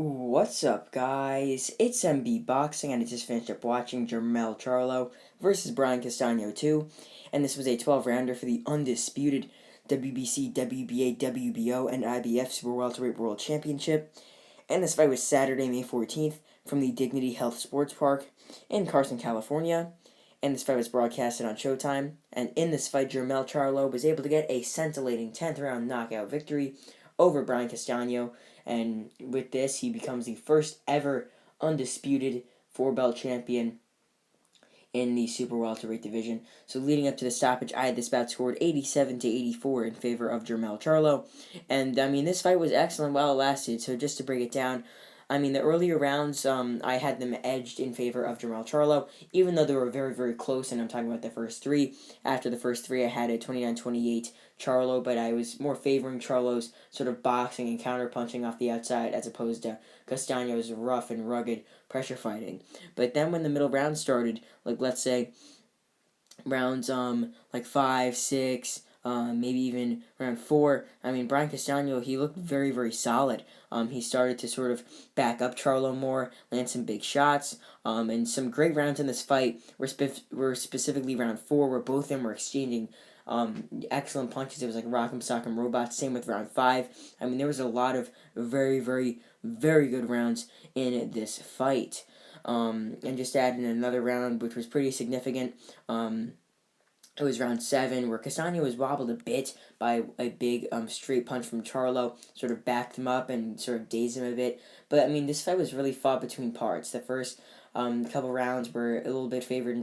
What's up, guys? It's MB Boxing, and I just finished up watching Jermell Charlo versus Brian Castano 2, and this was a 12-rounder for the undisputed WBC, WBA, WBO, and IBF Super Welterweight World Championship. And this fight was Saturday, May 14th, from the Dignity Health Sports Park in Carson, California. And this fight was broadcasted on Showtime. And in this fight, Jermell Charlo was able to get a scintillating 10th round knockout victory over Brian Castano. And with this, he becomes the first ever undisputed four-belt champion in the super welterweight division. So leading up to the stoppage, I had this bout scored 87-84 in favor of Jermell Charlo. And this fight was excellent while it lasted. So just to break it down, the earlier rounds, I had them edged in favor of Jermell Charlo, even though they were very, very close, and I'm talking about the first three. After the first three, I had a 29-28 Charlo, but I was more favoring Charlo's sort of boxing and counter-punching off the outside as opposed to Castano's rough and rugged pressure fighting. But then when the middle round started, like let's say rounds like 5, 6, maybe even round 4. Brian Castano, he looked very, very solid. He started to sort of back up Charlo more, land some big shots, and some great rounds in this fight were specifically round 4, where both of them were exchanging excellent punches. It was like Rock'em Sock'em Robots. Same with round 5. There was a lot of very, very, very good rounds in this fight. And just adding another round, which was pretty significant. It was round 7, where Castano was wobbled a bit by a big straight punch from Charlo, sort of backed him up and sort of dazed him a bit. But this fight was really fought between parts. The first couple rounds were a little bit favored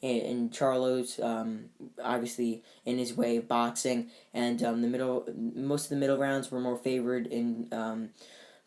in Charlo's, obviously in his way of boxing, and most of the middle rounds were more favored in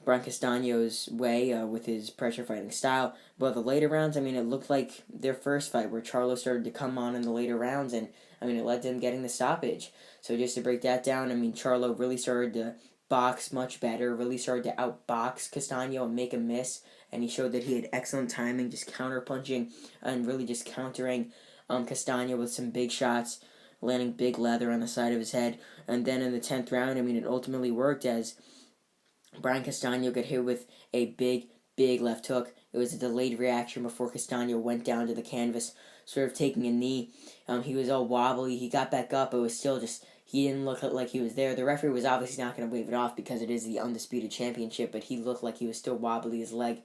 Brian Castano's way with his pressure fighting style. But the later rounds, it looked like their first fight where Charlo started to come on in the later rounds, and it led to him getting the stoppage. So just to break that down, Charlo really started to box much better, really started to outbox Castano and make him miss, and he showed that he had excellent timing, just counter-punching and really just countering Castano with some big shots, landing big leather on the side of his head. And then in the 10th round, it ultimately worked as Brian Castano got hit with a big, big left hook. It was a delayed reaction before Castano went down to the canvas, sort of taking a knee. He was all wobbly. He got back up, but it was still just, he didn't look like he was there. The referee was obviously not going to wave it off because it is the undisputed championship, but he looked like he was still wobbly. His legs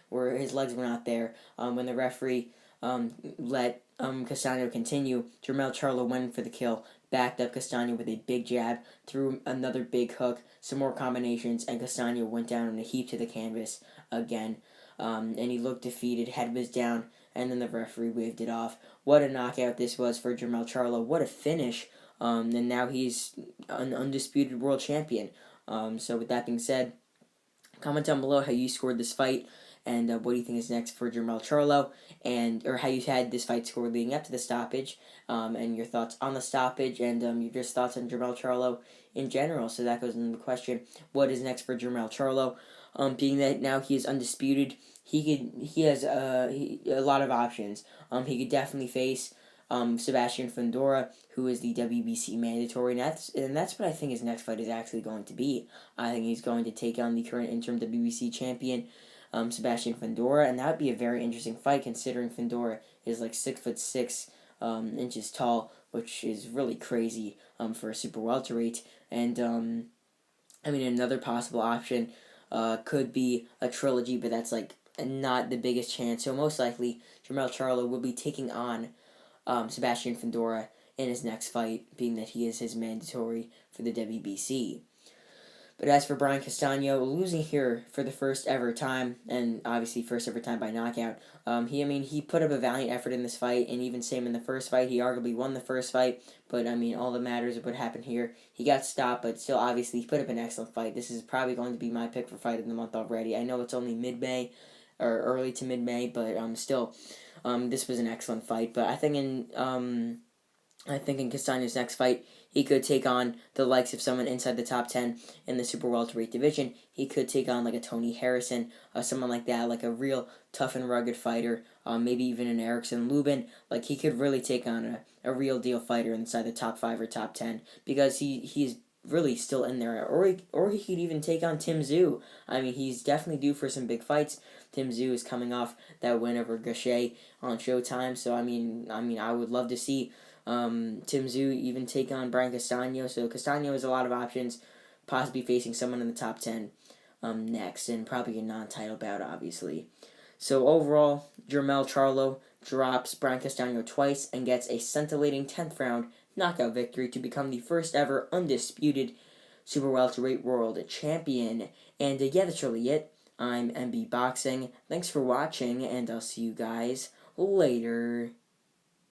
were not there. When the referee let Castano continue, Jermell Charlo went for the kill, backed up Castano with a big jab, threw another big hook, some more combinations, and Castano went down in a heap to the canvas again. And he looked defeated, head was down, and then the referee waved it off. What a knockout this was for Jermell Charlo. What a finish. And now he's an undisputed world champion. So with that being said, comment down below how you scored this fight, and what do you think is next for Jermell Charlo, or how you had this fight scored leading up to the stoppage, and your thoughts on the stoppage, and your just thoughts on Jermell Charlo in general. So that goes into the question: what is next for Jermell Charlo? Being that now he is undisputed, he has a lot of options. He could definitely face Sebastian Fundora, who is the WBC mandatory, and that's what I think his next fight is actually going to be. I think he's going to take on the current interim WBC champion, Sebastian Fundora, and that would be a very interesting fight considering Fundora is like 6'6" inches tall, which is really crazy for a super welterweight. And another possible option could be a trilogy, but that's like not the biggest chance. So most likely, Jermell Charlo will be taking on Sebastian Fundora in his next fight, being that he is his mandatory for the WBC. But as for Brian Castano, losing here for the first ever time, and obviously first ever time by knockout, he put up a valiant effort in this fight, and even same in the first fight, he arguably won the first fight, but all that matters is what happened here. He got stopped, but still, obviously, he put up an excellent fight. This is probably going to be my pick for fight of the month already. I know it's only mid-May, or early to mid-May, but still, this was an excellent fight. But I think in Castano's next fight, he could take on the likes of someone inside the top 10 in the super welterweight division. He could take on like a Tony Harrison, someone like that, like a real tough and rugged fighter, maybe even an Erickson Lubin. Like, he could really take on a real deal fighter inside the top 5 or top 10, because he's really still in there, or he could even take on Tim Tszyu. I mean, he's definitely due for some big fights. Tim Tszyu is coming off that win over Gaucher on Showtime, so I would love to see Tim Tszyu even take on Brian Castano. So Castano has a lot of options, possibly facing someone in the top 10 next, and probably a non-title bout, obviously. So overall, Jermell Charlo drops Brian Castano twice and gets a scintillating 10th round knockout victory to become the first ever undisputed super welterweight world champion. And yeah, that's really it. I'm MB Boxing. Thanks for watching, and I'll see you guys later.